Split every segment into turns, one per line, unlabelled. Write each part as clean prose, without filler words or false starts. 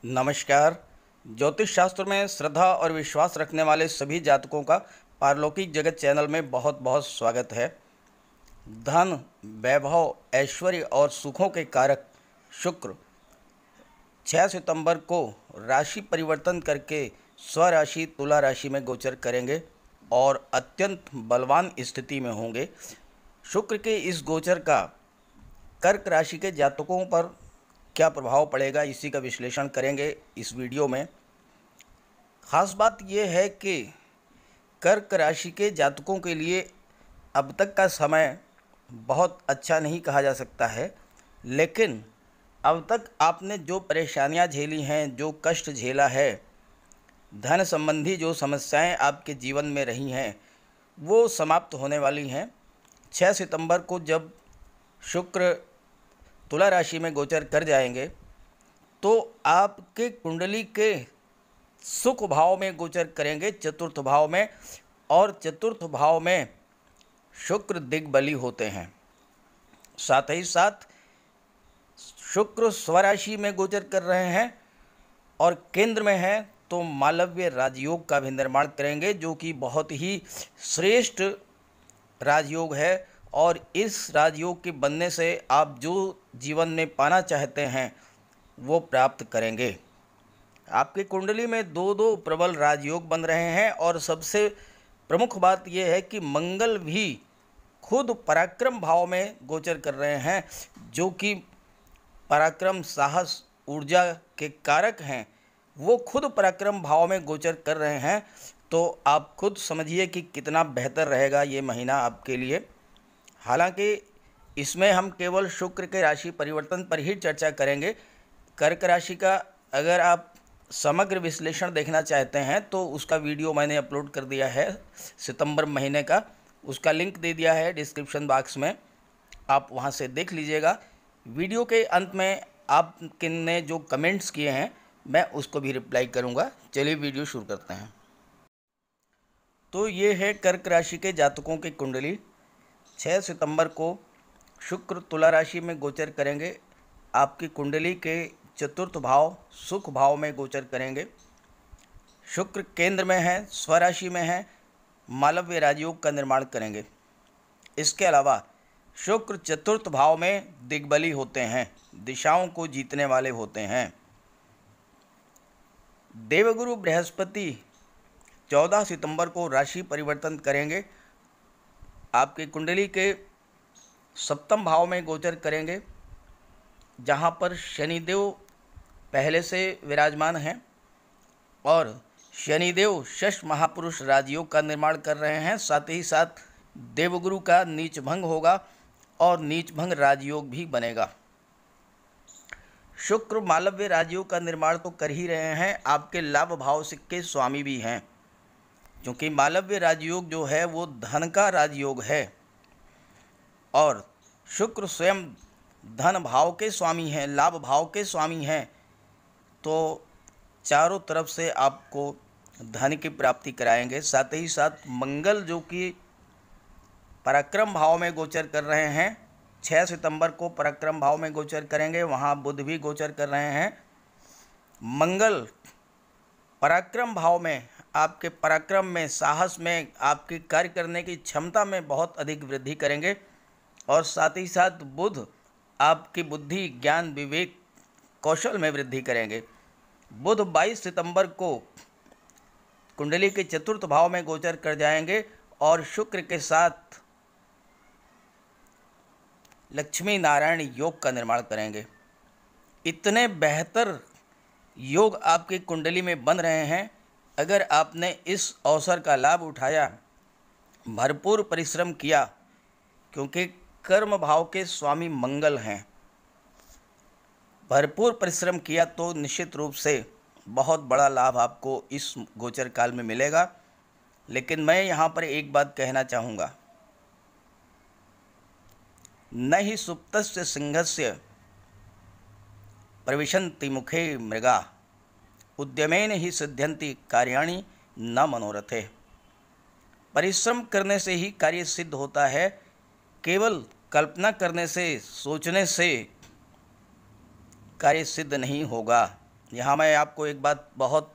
नमस्कार। ज्योतिष शास्त्र में श्रद्धा और विश्वास रखने वाले सभी जातकों का पारलौकिक जगत चैनल में बहुत बहुत स्वागत है। धन, वैभव, ऐश्वर्य और सुखों के कारक शुक्र 6 सितंबर को राशि परिवर्तन करके स्वराशि तुला राशि में गोचर करेंगे और अत्यंत बलवान स्थिति में होंगे। शुक्र के इस गोचर का कर्क राशि के जातकों पर क्या प्रभाव पड़ेगा, इसी का विश्लेषण करेंगे इस वीडियो में। ख़ास बात यह है कि कर्क राशि के जातकों के लिए अब तक का समय बहुत अच्छा नहीं कहा जा सकता है, लेकिन अब तक आपने जो परेशानियां झेली हैं, जो कष्ट झेला है, धन संबंधी जो समस्याएं आपके जीवन में रही हैं, वो समाप्त होने वाली हैं। 6 सितंबर को जब शुक्र तुला राशि में गोचर कर जाएंगे तो आपके कुंडली के सुख भाव में गोचर करेंगे, चतुर्थ भाव में, और चतुर्थ भाव में शुक्र दिग्बली होते हैं। साथ ही साथ शुक्र स्वराशि में गोचर कर रहे हैं और केंद्र में हैं तो मालव्य राजयोग का भी निर्माण करेंगे, जो कि बहुत ही श्रेष्ठ राजयोग है। और इस राजयोग के बनने से आप जो जीवन में पाना चाहते हैं वो प्राप्त करेंगे। आपकी कुंडली में दो दो प्रबल राजयोग बन रहे हैं और सबसे प्रमुख बात यह है कि मंगल भी खुद पराक्रम भाव में गोचर कर रहे हैं, जो कि पराक्रम, साहस, ऊर्जा के कारक हैं। वो खुद पराक्रम भाव में गोचर कर रहे हैं, तो आप खुद समझिए कि कितना बेहतर रहेगा ये महीना आपके लिए। हालांकि इसमें हम केवल शुक्र के राशि परिवर्तन पर ही चर्चा करेंगे। कर्क राशि का अगर आप समग्र विश्लेषण देखना चाहते हैं तो उसका वीडियो मैंने अपलोड कर दिया है सितंबर महीने का, उसका लिंक दे दिया है डिस्क्रिप्शन बॉक्स में, आप वहां से देख लीजिएगा। वीडियो के अंत में आपने जो कमेंट्स किए हैं मैं उसको भी रिप्लाई करूंगा। चलिए वीडियो शुरू करते हैं। तो ये है कर्क राशि के जातकों की कुंडली। 6 सितंबर को शुक्र तुला राशि में गोचर करेंगे। आपकी कुंडली के चतुर्थ भाव सुख भाव में गोचर करेंगे। शुक्र केंद्र में है, स्वराशि में है, मालव्य राजयोग का निर्माण करेंगे। इसके अलावा शुक्र चतुर्थ भाव में दिग्बली होते हैं, दिशाओं को जीतने वाले होते हैं। देवगुरु बृहस्पति 14 सितंबर को राशि परिवर्तन करेंगे। आपकी कुंडली के सप्तम भाव में गोचर करेंगे, जहां पर शनिदेव पहले से विराजमान हैं और शनिदेव षष्ठ महापुरुष राजयोग का निर्माण कर रहे हैं। साथ ही साथ देवगुरु का नीच भंग होगा और नीच भंग राजयोग भी बनेगा। शुक्र मालव्य राजयोग का निर्माण तो कर ही रहे हैं, आपके लाभ भाव के स्वामी भी हैं, क्योंकि मालव्य राजयोग जो है वो धन का राजयोग है और शुक्र स्वयं धन भाव के स्वामी हैं, लाभ भाव के स्वामी हैं। तो चारों तरफ से आपको धन की प्राप्ति कराएंगे। साथ ही साथ मंगल जो कि पराक्रम भाव में गोचर कर रहे हैं, 6 सितंबर को पराक्रम भाव में गोचर करेंगे। वहाँ बुध भी गोचर कर रहे हैं। मंगल पराक्रम भाव में, आपके पराक्रम में, साहस में, आपकी कार्य करने की क्षमता में बहुत अधिक वृद्धि करेंगे। और साथ ही साथ बुध आपकी बुद्धि, ज्ञान, विवेक, कौशल में वृद्धि करेंगे। बुध 22 सितंबर को कुंडली के चतुर्थ भाव में गोचर कर जाएंगे और शुक्र के साथ लक्ष्मी नारायण योग का निर्माण करेंगे। इतने बेहतर योग आपकी कुंडली में बन रहे हैं। अगर आपने इस अवसर का लाभ उठाया, भरपूर परिश्रम किया, क्योंकि कर्म भाव के स्वामी मंगल हैं, भरपूर परिश्रम किया तो निश्चित रूप से बहुत बड़ा लाभ आपको इस गोचर काल में मिलेगा। लेकिन मैं यहाँ पर एक बात कहना चाहूँगा, न ही सुप्तस्य सिंहस्य प्रविशन्ति मुखे मृगा, उद्यमेन ही सिद्ध्यन्ति कार्याणि न मनोरथे। परिश्रम करने से ही कार्य सिद्ध होता है, केवल कल्पना करने से, सोचने से कार्य सिद्ध नहीं होगा। यहाँ मैं आपको एक बात बहुत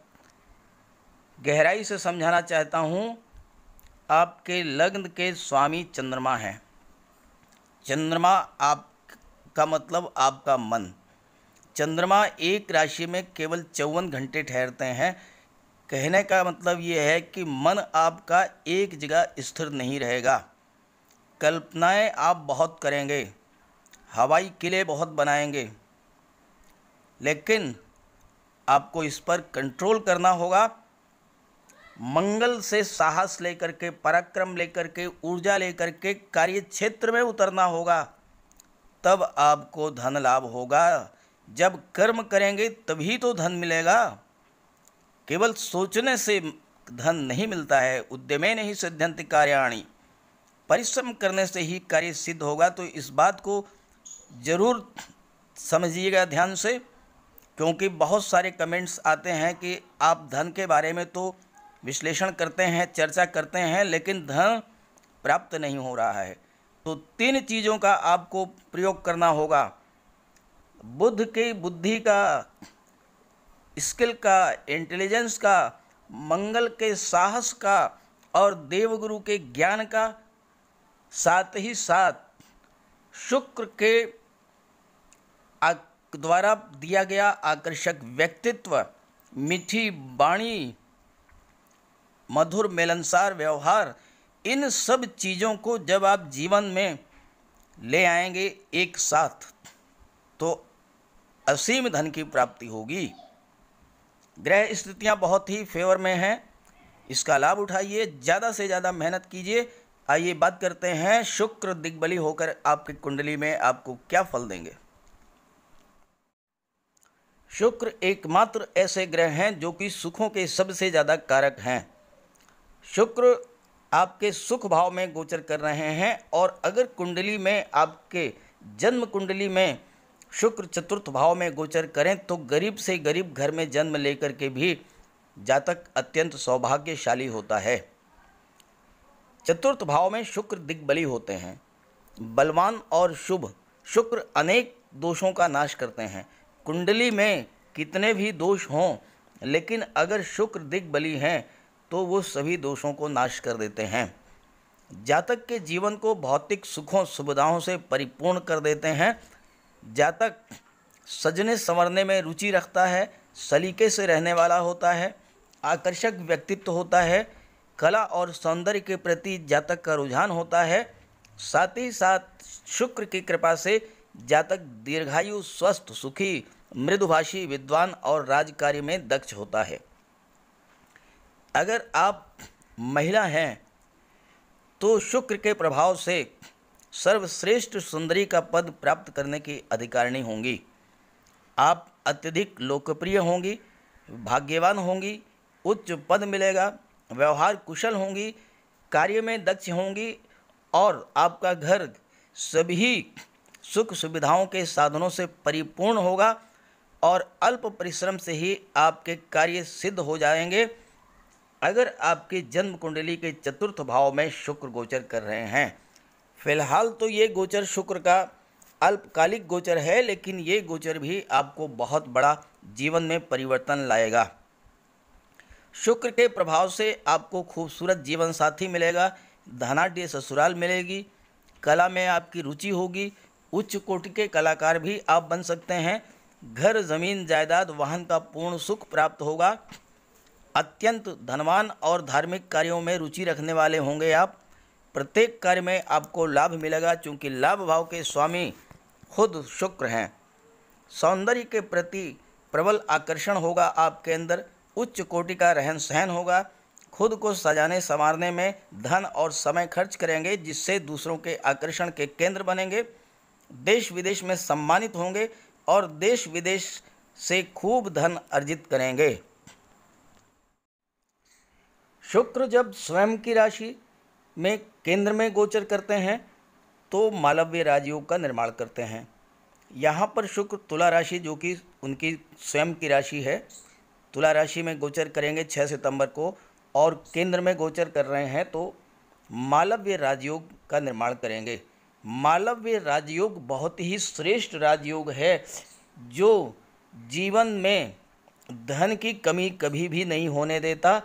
गहराई से समझाना चाहता हूँ। आपके लग्न के स्वामी चंद्रमा हैं। चंद्रमा आपका मतलब आपका मन। चंद्रमा एक राशि में केवल 54 घंटे ठहरते हैं। कहने का मतलब ये है कि मन आपका एक जगह स्थिर नहीं रहेगा। कल्पनाएं आप बहुत करेंगे, हवाई किले बहुत बनाएंगे, लेकिन आपको इस पर कंट्रोल करना होगा। मंगल से साहस लेकर के, पराक्रम लेकर के, ऊर्जा लेकर के कार्य क्षेत्र में उतरना होगा, तब आपको धन लाभ होगा। जब कर्म करेंगे तभी तो धन मिलेगा। केवल सोचने से धन नहीं मिलता है। उद्यमेन हि सिद्ध्यन्ति कार्याणि, परिश्रम करने से ही कार्य सिद्ध होगा। तो इस बात को ज़रूर समझिएगा ध्यान से, क्योंकि बहुत सारे कमेंट्स आते हैं कि आप धन के बारे में तो विश्लेषण करते हैं, चर्चा करते हैं, लेकिन धन प्राप्त नहीं हो रहा है। तो 3 चीज़ों का आपको प्रयोग करना होगा। बुद्धि का, स्किल का, इंटेलिजेंस का, मंगल के साहस का और देवगुरु के ज्ञान का, साथ ही साथ शुक्र के द्वारा दिया गया आकर्षक व्यक्तित्व, मीठी वाणी, मधुर मिलनसार व्यवहार, इन सब चीज़ों को जब आप जीवन में ले आएंगे एक साथ, तो असीम धन की प्राप्ति होगी। ग्रह स्थितियां बहुत ही फेवर में हैं, इसका लाभ उठाइए, ज़्यादा से ज़्यादा मेहनत कीजिए। आइए बात करते हैं शुक्र दिग्बली होकर आपकी कुंडली में आपको क्या फल देंगे। शुक्र एकमात्र ऐसे ग्रह हैं जो कि सुखों के सबसे ज़्यादा कारक हैं। शुक्र आपके सुख भाव में गोचर कर रहे हैं, और अगर कुंडली में, आपके जन्म कुंडली में शुक्र चतुर्थ भाव में गोचर करें तो गरीब से गरीब घर में जन्म लेकर के भी जातक अत्यंत सौभाग्यशाली होता है। चतुर्थ भाव में शुक्र दिग्बली होते हैं, बलवान और शुभ। शुक्र अनेक दोषों का नाश करते हैं। कुंडली में कितने भी दोष हों, लेकिन अगर शुक्र दिग्बली हैं तो वो सभी दोषों को नाश कर देते हैं। जातक के जीवन को भौतिक सुखों सुविधाओं से परिपूर्ण कर देते हैं। जातक सजने संवरने में रुचि रखता है, सलीके से रहने वाला होता है, आकर्षक व्यक्तित्व होता है, कला और सौंदर्य के प्रति जातक का रुझान होता है। साथ ही साथ शुक्र की कृपा से जातक दीर्घायु, स्वस्थ, सुखी, मृदुभाषी, विद्वान और राजकार्य में दक्ष होता है। अगर आप महिला हैं तो शुक्र के प्रभाव से सर्वश्रेष्ठ सुंदरी का पद प्राप्त करने की अधिकारिणी होंगी। आप अत्यधिक लोकप्रिय होंगी, भाग्यवान होंगी, उच्च पद मिलेगा, व्यवहार कुशल होंगी, कार्य में दक्ष होंगी, और आपका घर सभी सुख सुविधाओं के साधनों से परिपूर्ण होगा, और अल्प परिश्रम से ही आपके कार्य सिद्ध हो जाएंगे। अगर आपकी जन्म कुंडली के चतुर्थ भाव में शुक्र गोचर कर रहे हैं, फिलहाल तो ये गोचर शुक्र का अल्पकालिक गोचर है, लेकिन ये गोचर भी आपको बहुत बड़ा जीवन में परिवर्तन लाएगा। शुक्र के प्रभाव से आपको खूबसूरत जीवन साथी मिलेगा, धनाढ्य ससुराल मिलेगी, कला में आपकी रुचि होगी, उच्च कोटि के कलाकार भी आप बन सकते हैं। घर, जमीन, जायदाद, वाहन का पूर्ण सुख प्राप्त होगा। अत्यंत धनवान और धार्मिक कार्यों में रुचि रखने वाले होंगे आप। प्रत्येक कार्य में आपको लाभ मिलेगा, क्योंकि लाभ भाव के स्वामी खुद शुक्र हैं। सौंदर्य के प्रति प्रबल आकर्षण होगा आपके अंदर, उच्च कोटि का रहन सहन होगा। खुद को सजाने संवारने में धन और समय खर्च करेंगे, जिससे दूसरों के आकर्षण के केंद्र बनेंगे। देश विदेश में सम्मानित होंगे और देश विदेश से खूब धन अर्जित करेंगे। शुक्र जब स्वयं की राशि में केंद्र में गोचर करते हैं तो मालव्य राजयोग का निर्माण करते हैं। यहाँ पर शुक्र तुला राशि, जो कि उनकी स्वयं की राशि है, तुला राशि में गोचर करेंगे 6 सितंबर को, और केंद्र में गोचर कर रहे हैं तो मालव्य राजयोग का निर्माण करेंगे। मालव्य राजयोग बहुत ही श्रेष्ठ राजयोग है, जो जीवन में धन की कमी कभी भी नहीं होने देता।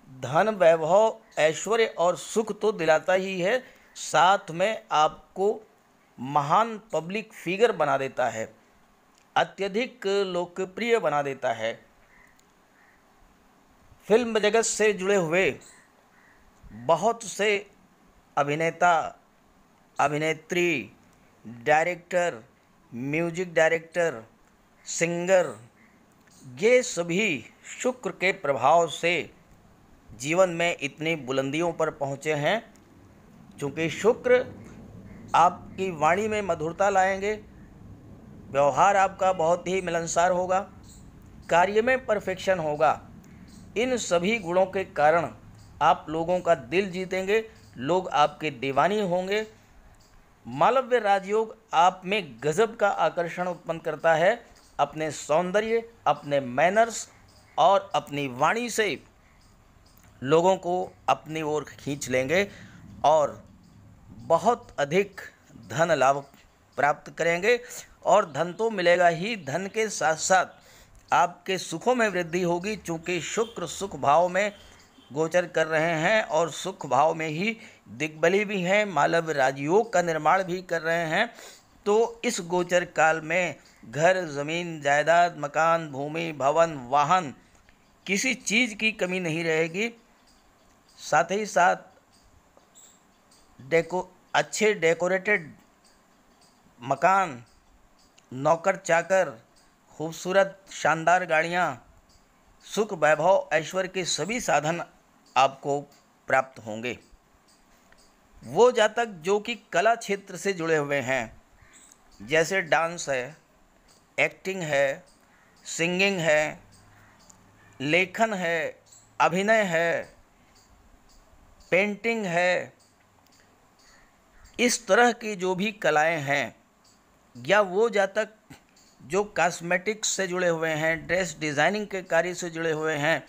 धन, वैभव, ऐश्वर्य और सुख तो दिलाता ही है, साथ में आपको महान पब्लिक फिगर बना देता है, अत्यधिक लोकप्रिय बना देता है। फिल्म जगत से जुड़े हुए बहुत से अभिनेता, अभिनेत्री, डायरेक्टर, म्यूजिक डायरेक्टर, सिंगर, ये सभी शुक्र के प्रभाव से जीवन में इतनी बुलंदियों पर पहुँचे हैं। चूँकि शुक्र आपकी वाणी में मधुरता लाएंगे, व्यवहार आपका बहुत ही मिलनसार होगा, कार्य में परफेक्शन होगा। इन सभी गुणों के कारण आप लोगों का दिल जीतेंगे, लोग आपके दीवानी होंगे। मालव्य राजयोग आप में गजब का आकर्षण उत्पन्न करता है। अपने सौंदर्य, अपने मैनर्स और अपनी वाणी से लोगों को अपनी ओर खींच लेंगे और बहुत अधिक धन लाभ प्राप्त करेंगे। और धन तो मिलेगा ही, धन के साथ साथ आपके सुखों में वृद्धि होगी। चूँकि शुक्र सुख भाव में गोचर कर रहे हैं और सुख भाव में ही दिग्बली भी हैं, मालव राजयोग का निर्माण भी कर रहे हैं। तो इस गोचर काल में घर, ज़मीन, जायदाद, मकान, भूमि, भवन, वाहन, किसी चीज़ की कमी नहीं रहेगी। साथ ही साथ अच्छे डेकोरेटेड मकान, नौकर चाकर, खूबसूरत शानदार गाड़ियाँ, सुख, वैभव, ऐश्वर्य के सभी साधन आपको प्राप्त होंगे। वो जातक जो कि कला क्षेत्र से जुड़े हुए हैं, जैसे डांस है, एक्टिंग है, सिंगिंग है, लेखन है, अभिनय है, पेंटिंग है, इस तरह की जो भी कलाएं हैं, या वो जातक जो कॉस्मेटिक्स से जुड़े हुए हैं, ड्रेस डिज़ाइनिंग के कार्य से जुड़े हुए हैं,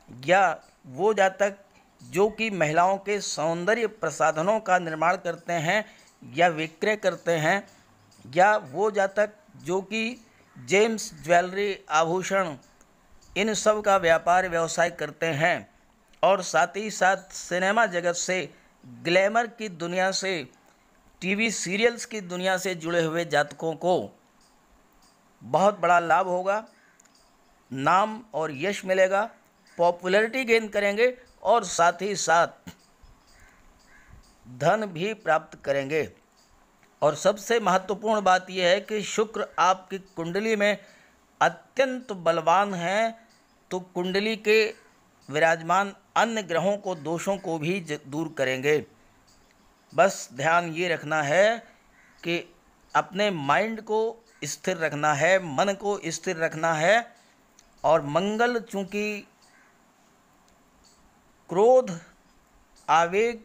या वो जातक जो कि महिलाओं के सौंदर्य प्रसाधनों का निर्माण करते हैं या विक्रय करते हैं, या वो जातक जो कि जेम्स, ज्वेलरी, आभूषण, इन सब का व्यापार व्यवसाय करते हैं, और साथ ही साथ सिनेमा जगत से, ग्लैमर की दुनिया से, टीवी सीरियल्स की दुनिया से जुड़े हुए जातकों को बहुत बड़ा लाभ होगा। नाम और यश मिलेगा, पॉपुलैरिटी गेन करेंगे और साथ ही साथ धन भी प्राप्त करेंगे। और सबसे महत्वपूर्ण बात यह है कि शुक्र आपकी कुंडली में अत्यंत बलवान है, तो कुंडली के विराजमान अन्य ग्रहों को, दोषों को भी दूर करेंगे। बस ध्यान ये रखना है कि अपने माइंड को स्थिर रखना है, मन को स्थिर रखना है। और मंगल चूँकि क्रोध, आवेग,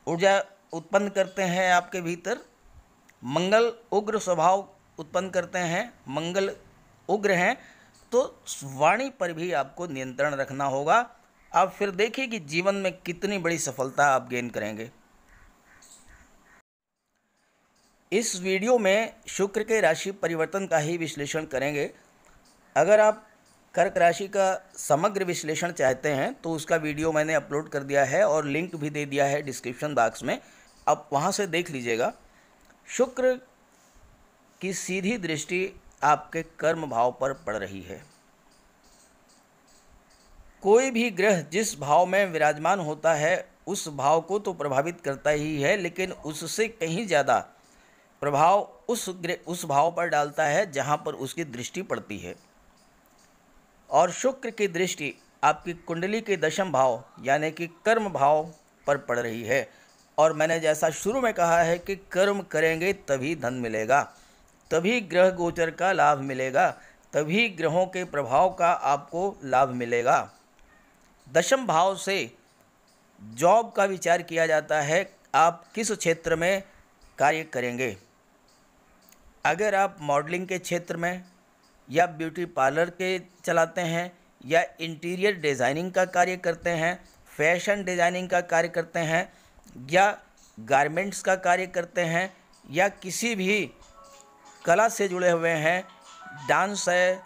ऊर्जा उत्पन्न करते हैं आपके भीतर, मंगल उग्र स्वभाव उत्पन्न करते हैं, मंगल उग्र हैं, तो वाणी पर भी आपको नियंत्रण रखना होगा। आप फिर देखिए कि जीवन में कितनी बड़ी सफलता आप गेन करेंगे। इस वीडियो में शुक्र के राशि परिवर्तन का ही विश्लेषण करेंगे। अगर आप कर्क राशि का समग्र विश्लेषण चाहते हैं तो उसका वीडियो मैंने अपलोड कर दिया है और लिंक भी दे दिया है डिस्क्रिप्शन बॉक्स में, आप वहां से देख लीजिएगा। शुक्र की सीधी दृष्टि आपके कर्म भाव पर पड़ रही है। कोई भी ग्रह जिस भाव में विराजमान होता है उस भाव को तो प्रभावित करता ही है, लेकिन उससे कहीं ज़्यादा प्रभाव उस भाव पर डालता है जहां पर उसकी दृष्टि पड़ती है। और शुक्र की दृष्टि आपकी कुंडली के दशम भाव यानी कि कर्म भाव पर पड़ रही है। और मैंने जैसा शुरू में कहा है कि कर्म करेंगे तभी धन मिलेगा, तभी ग्रह गोचर का लाभ मिलेगा, तभी ग्रहों के प्रभाव का आपको लाभ मिलेगा। दशम भाव से जॉब का विचार किया जाता है, आप किस क्षेत्र में कार्य करेंगे। अगर आप मॉडलिंग के क्षेत्र में या ब्यूटी पार्लर के चलाते हैं, या इंटीरियर डिज़ाइनिंग का कार्य करते हैं, फैशन डिज़ाइनिंग का कार्य करते हैं, या गारमेंट्स का कार्य करते हैं, या किसी भी कला से जुड़े हुए हैं, डांस है,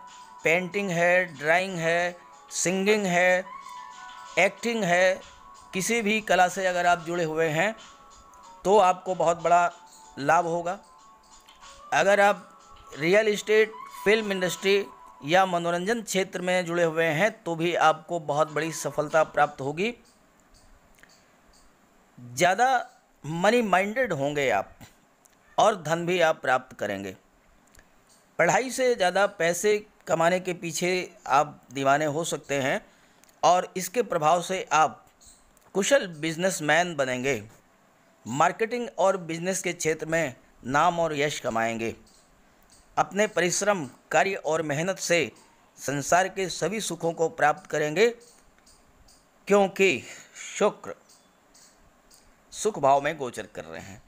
पेंटिंग है, ड्राइंग है, सिंगिंग है, एक्टिंग है, किसी भी कला से अगर आप जुड़े हुए हैं तो आपको बहुत बड़ा लाभ होगा। अगर आप रियल इस्टेट, फिल्म इंडस्ट्री या मनोरंजन क्षेत्र में जुड़े हुए हैं तो भी आपको बहुत बड़ी सफलता प्राप्त होगी। ज़्यादा मनी माइंडेड होंगे आप और धन भी आप प्राप्त करेंगे। पढ़ाई से ज़्यादा पैसे कमाने के पीछे आप दीवाने हो सकते हैं और इसके प्रभाव से आप कुशल बिजनेसमैन बनेंगे। मार्केटिंग और बिजनेस के क्षेत्र में नाम और यश कमाएंगे। अपने परिश्रम, कार्य और मेहनत से संसार के सभी सुखों को प्राप्त करेंगे, क्योंकि शुक्र सुख भाव में गोचर कर रहे हैं।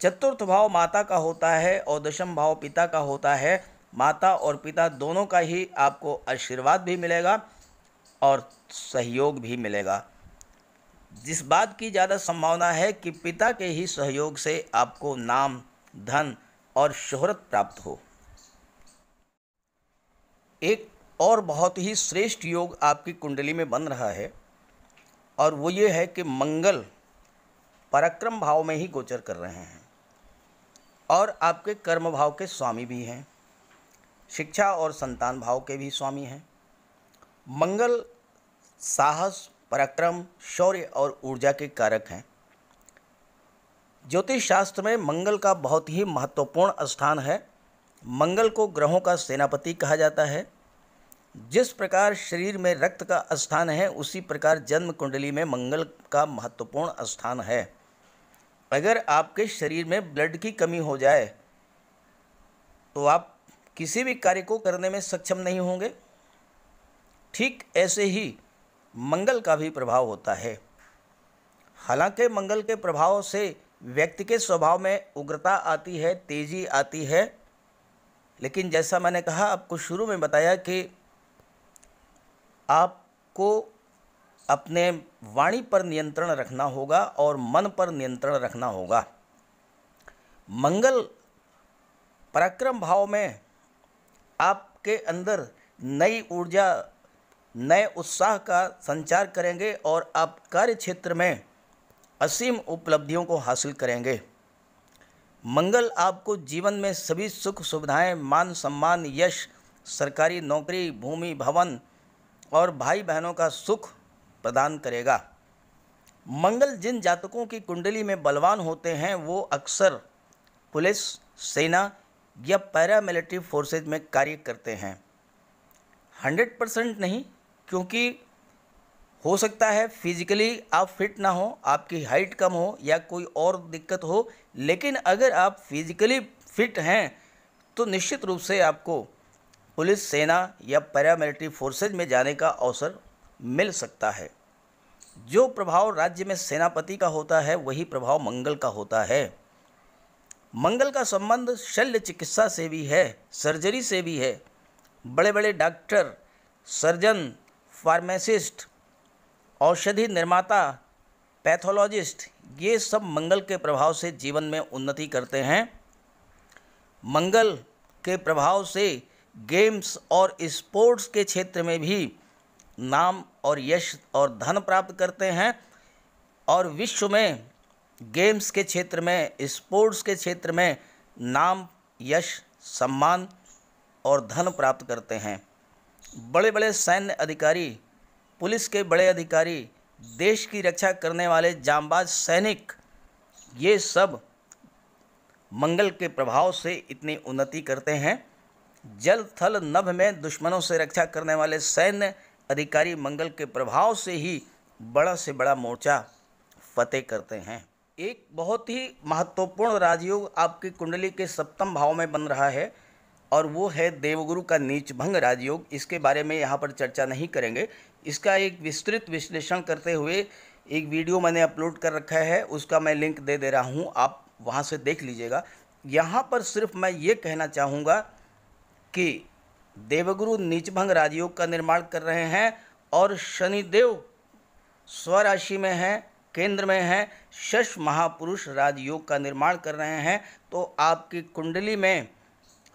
चतुर्थ भाव माता का होता है और दशम भाव पिता का होता है। माता और पिता दोनों का ही आपको आशीर्वाद भी मिलेगा और सहयोग भी मिलेगा। जिस बात की ज़्यादा संभावना है कि पिता के ही सहयोग से आपको नाम, धन और शोहरत प्राप्त हो। एक और बहुत ही श्रेष्ठ योग आपकी कुंडली में बन रहा है और वो ये है कि मंगल पराक्रम भाव में ही गोचर कर रहे हैं और आपके कर्म भाव के स्वामी भी हैं, शिक्षा और संतान भाव के भी स्वामी हैं। मंगल साहस, पराक्रम, शौर्य और ऊर्जा के कारक हैं। ज्योतिष शास्त्र में मंगल का बहुत ही महत्वपूर्ण स्थान है। मंगल को ग्रहों का सेनापति कहा जाता है। जिस प्रकार शरीर में रक्त का स्थान है उसी प्रकार जन्म कुंडली में मंगल का महत्वपूर्ण स्थान है। अगर आपके शरीर में ब्लड की कमी हो जाए तो आप किसी भी कार्य को करने में सक्षम नहीं होंगे। ठीक ऐसे ही मंगल का भी प्रभाव होता है। हालांकि मंगल के प्रभाव से व्यक्ति के स्वभाव में उग्रता आती है, तेजी आती है, लेकिन जैसा मैंने कहा, आपको शुरू में बताया कि आपको अपने वाणी पर नियंत्रण रखना होगा और मन पर नियंत्रण रखना होगा। मंगल पराक्रम भाव में आपके अंदर नई ऊर्जा, नए उत्साह का संचार करेंगे और आप कार्य क्षेत्र में असीम उपलब्धियों को हासिल करेंगे। मंगल आपको जीवन में सभी सुख सुविधाएं, मान सम्मान, यश, सरकारी नौकरी, भूमि, भवन और भाई बहनों का सुख प्रदान करेगा। मंगल जिन जातकों की कुंडली में बलवान होते हैं वो अक्सर पुलिस, सेना या पैरामिलिट्री फोर्सेज में कार्य करते हैं। 100% नहीं, क्योंकि हो सकता है फिजिकली आप फिट ना हो, आपकी हाइट कम हो या कोई और दिक्कत हो, लेकिन अगर आप फिजिकली फिट हैं तो निश्चित रूप से आपको पुलिस, सेना या पैरामिलिट्री फोर्सेज में जाने का अवसर मिल सकता है। जो प्रभाव राज्य में सेनापति का होता है वही प्रभाव मंगल का होता है। मंगल का संबंध शल्य चिकित्सा से भी है, सर्जरी से भी है। बड़े बड़े डॉक्टर, सर्जन, फार्मासिस्ट, औषधि निर्माता, पैथोलॉजिस्ट, ये सब मंगल के प्रभाव से जीवन में उन्नति करते हैं। मंगल के प्रभाव से गेम्स और स्पोर्ट्स के क्षेत्र में भी नाम और यश और धन प्राप्त करते हैं और विश्व में गेम्स के क्षेत्र में, स्पोर्ट्स के क्षेत्र में नाम, यश, सम्मान और धन प्राप्त करते हैं। बड़े बड़े सैन्य अधिकारी, पुलिस के बड़े अधिकारी, देश की रक्षा करने वाले जांबाज सैनिक, ये सब मंगल के प्रभाव से इतनी उन्नति करते हैं। जल, थल, नभ में दुश्मनों से रक्षा करने वाले सैन्य अधिकारी मंगल के प्रभाव से ही बड़ा से बड़ा मोर्चा फतेह करते हैं। एक बहुत ही महत्वपूर्ण राजयोग आपकी कुंडली के सप्तम भाव में बन रहा है और वो है देवगुरु का नीच भंग राजयोग। इसके बारे में यहाँ पर चर्चा नहीं करेंगे। इसका एक विस्तृत विश्लेषण करते हुए एक वीडियो मैंने अपलोड कर रखा है, उसका मैं लिंक दे दे रहा हूँ, आप वहाँ से देख लीजिएगा। यहाँ पर सिर्फ मैं ये कहना चाहूँगा कि देवगुरु नीचभंग राजयोग का निर्माण कर रहे हैं और शनिदेव स्वराशि में हैं, केंद्र में हैं, शश महापुरुष राजयोग का निर्माण कर रहे हैं। तो आपकी कुंडली में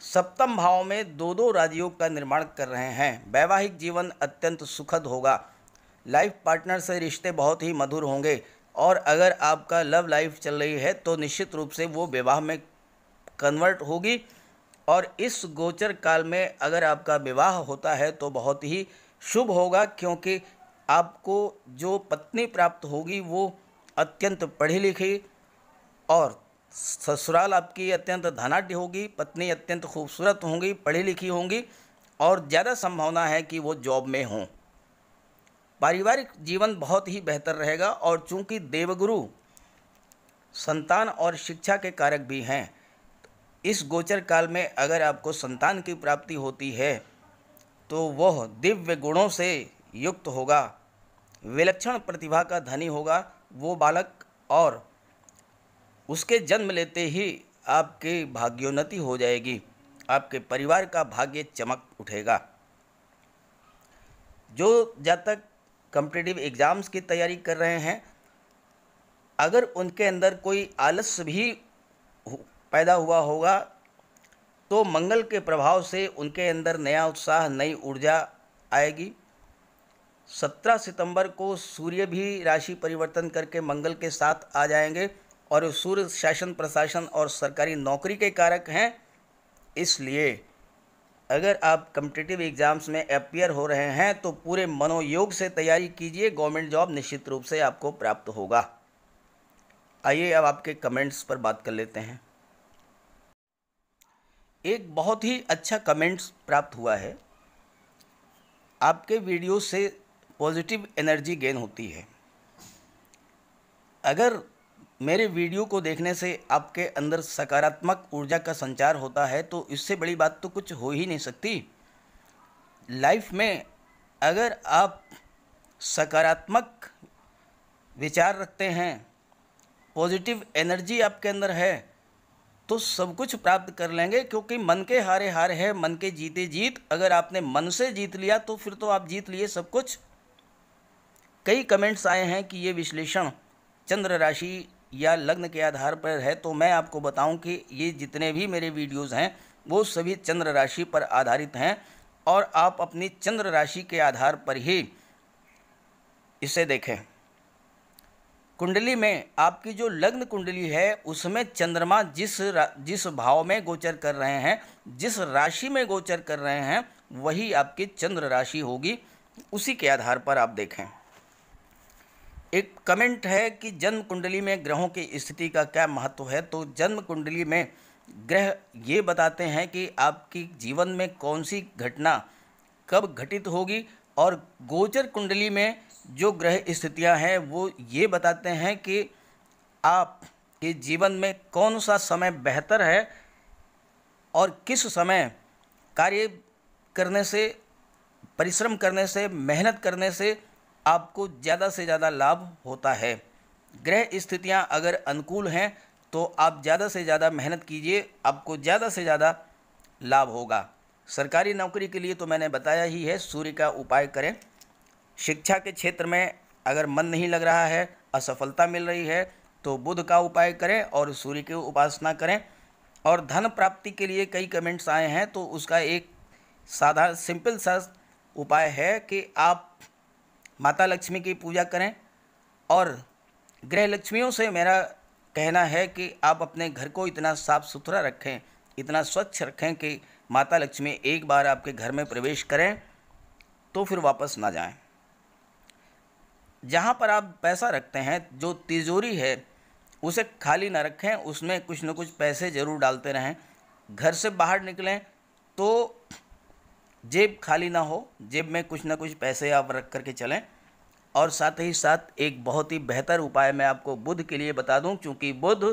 सप्तम भाव में दो दो राजयोग का निर्माण कर रहे हैं। वैवाहिक जीवन अत्यंत सुखद होगा। लाइफ पार्टनर से रिश्ते बहुत ही मधुर होंगे और अगर आपका लव लाइफ चल रही है तो निश्चित रूप से वो विवाह में कन्वर्ट होगी। और इस गोचर काल में अगर आपका विवाह होता है तो बहुत ही शुभ होगा, क्योंकि आपको जो पत्नी प्राप्त होगी वो अत्यंत पढ़ी लिखी और ससुराल आपकी अत्यंत धनाढ्य होगी। पत्नी अत्यंत खूबसूरत होंगी, पढ़ी लिखी होंगी और ज़्यादा संभावना है कि वो जॉब में हों। पारिवारिक जीवन बहुत ही बेहतर रहेगा और चूंकि देवगुरु संतान और शिक्षा के कारक भी हैं, इस गोचर काल में अगर आपको संतान की प्राप्ति होती है तो वह दिव्य गुणों से युक्त होगा, विलक्षण प्रतिभा का धनी होगा वो बालक, और उसके जन्म लेते ही आपके भाग्योन्नति हो जाएगी, आपके परिवार का भाग्य चमक उठेगा। जो जातक कॉम्पिटिटिव एग्ज़ाम्स की तैयारी कर रहे हैं, अगर उनके अंदर कोई आलस्य भी पैदा हुआ होगा तो मंगल के प्रभाव से उनके अंदर नया उत्साह, नई ऊर्जा आएगी। 17 सितंबर को सूर्य भी राशि परिवर्तन करके मंगल के साथ आ जाएंगे और सूर्य शासन प्रशासन और सरकारी नौकरी के कारक हैं। इसलिए अगर आप कॉम्पिटिटिव एग्ज़ाम्स में अपियर हो रहे हैं तो पूरे मनोयोग से तैयारी कीजिए, गवर्नमेंट जॉब निश्चित रूप से आपको प्राप्त होगा। आइए अब आपके कमेंट्स पर बात कर लेते हैं। एक बहुत ही अच्छा कमेंट्स प्राप्त हुआ है। आपके वीडियो से पॉजिटिव एनर्जी गेन होती है। अगर मेरे वीडियो को देखने से आपके अंदर सकारात्मक ऊर्जा का संचार होता है तो इससे बड़ी बात तो कुछ हो ही नहीं सकती। लाइफ में अगर आप सकारात्मक विचार रखते हैं, पॉजिटिव एनर्जी आपके अंदर है, तो सब कुछ प्राप्त कर लेंगे, क्योंकि मन के हारे हार है, मन के जीते जीत। अगर आपने मन से जीत लिया तो फिर तो आप जीत लिए सब कुछ। कई कमेंट्स आए हैं कि ये विश्लेषण चंद्र राशि या लग्न के आधार पर है, तो मैं आपको बताऊं कि ये जितने भी मेरे वीडियोस हैं वो सभी चंद्र राशि पर आधारित हैं और आप अपनी चंद्र राशि के आधार पर ही इसे देखें। कुंडली में आपकी जो लग्न कुंडली है उसमें चंद्रमा जिस भाव में गोचर कर रहे हैं, जिस राशि में गोचर कर रहे हैं, वही आपकी चंद्र राशि होगी। उसी के आधार पर आप देखें। एक कमेंट है कि जन्म कुंडली में ग्रहों की स्थिति का क्या महत्व है। तो जन्म कुंडली में ग्रह ये बताते हैं कि आपकी जीवन में कौन सी घटना कब घटित होगी, और गोचर कुंडली में जो ग्रह स्थितियां हैं वो ये बताते हैं कि आपके जीवन में कौन सा समय बेहतर है और किस समय कार्य करने से, परिश्रम करने से, मेहनत करने से आपको ज़्यादा से ज़्यादा लाभ होता है। ग्रह स्थितियां अगर अनुकूल हैं तो आप ज़्यादा से ज़्यादा मेहनत कीजिए, आपको ज़्यादा से ज़्यादा लाभ होगा। सरकारी नौकरी के लिए तो मैंने बताया ही है, सूर्य का उपाय करें। शिक्षा के क्षेत्र में अगर मन नहीं लग रहा है, असफलता मिल रही है, तो बुध का उपाय करें और सूर्य की उपासना करें। और धन प्राप्ति के लिए कई कमेंट्स आए हैं, तो उसका एक साधारण सिंपल सा उपाय है कि आप माता लक्ष्मी की पूजा करें। और गृह लक्ष्मियों से मेरा कहना है कि आप अपने घर को इतना साफ सुथरा रखें, इतना स्वच्छ रखें कि माता लक्ष्मी एक बार आपके घर में प्रवेश करें तो फिर वापस ना जाएं। जहाँ पर आप पैसा रखते हैं, जो तिजोरी है उसे खाली ना रखें, उसमें कुछ न कुछ पैसे ज़रूर डालते रहें। घर से बाहर निकलें तो जेब खाली ना हो, जेब में कुछ ना कुछ पैसे आप रख करके चलें। और साथ ही साथ एक बहुत ही बेहतर उपाय मैं आपको बुध के लिए बता दूं, क्योंकि बुध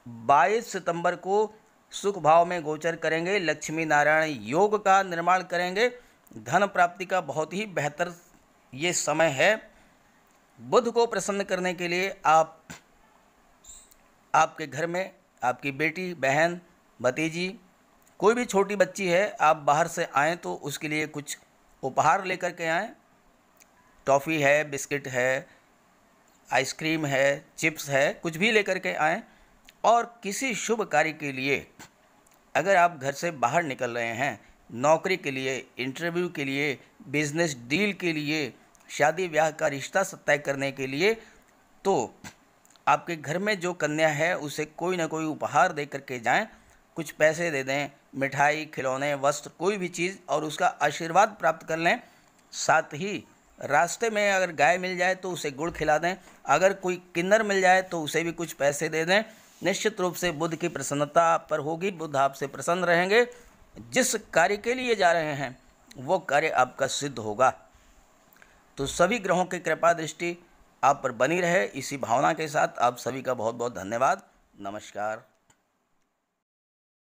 22 सितंबर को सुख भाव में गोचर करेंगे, लक्ष्मी नारायण योग का निर्माण करेंगे। धन प्राप्ति का बहुत ही बेहतर ये समय है। बुध को प्रसन्न करने के लिए आप आपके घर में आपकी बेटी, बहन, भतीजी, कोई भी छोटी बच्ची है, आप बाहर से आएँ तो उसके लिए कुछ उपहार लेकर के आएँ। टॉफ़ी है, बिस्किट है, आइसक्रीम है, चिप्स है, कुछ भी लेकर के आएँ। और किसी शुभ कार्य के लिए अगर आप घर से बाहर निकल रहे हैं नौकरी के लिए, इंटरव्यू के लिए, बिजनेस डील के लिए, शादी ब्याह का रिश्ता तय करने के लिए, तो आपके घर में जो कन्या है उसे कोई ना कोई उपहार दे करके जाएं। कुछ पैसे दे दें, मिठाई, खिलौने, वस्त्र, कोई भी चीज़, और उसका आशीर्वाद प्राप्त कर लें। साथ ही रास्ते में अगर गाय मिल जाए तो उसे गुड़ खिला दें। अगर कोई किन्नर मिल जाए तो उसे भी कुछ पैसे दे दें। निश्चित रूप से बुध की प्रसन्नता आप पर होगी, बुध आपसे प्रसन्न रहेंगे। जिस कार्य के लिए जा रहे हैं वो कार्य आपका सिद्ध होगा। तो सभी ग्रहों की कृपा दृष्टि आप पर बनी रहे, इसी भावना के साथ आप सभी का बहुत बहुत धन्यवाद। नमस्कार।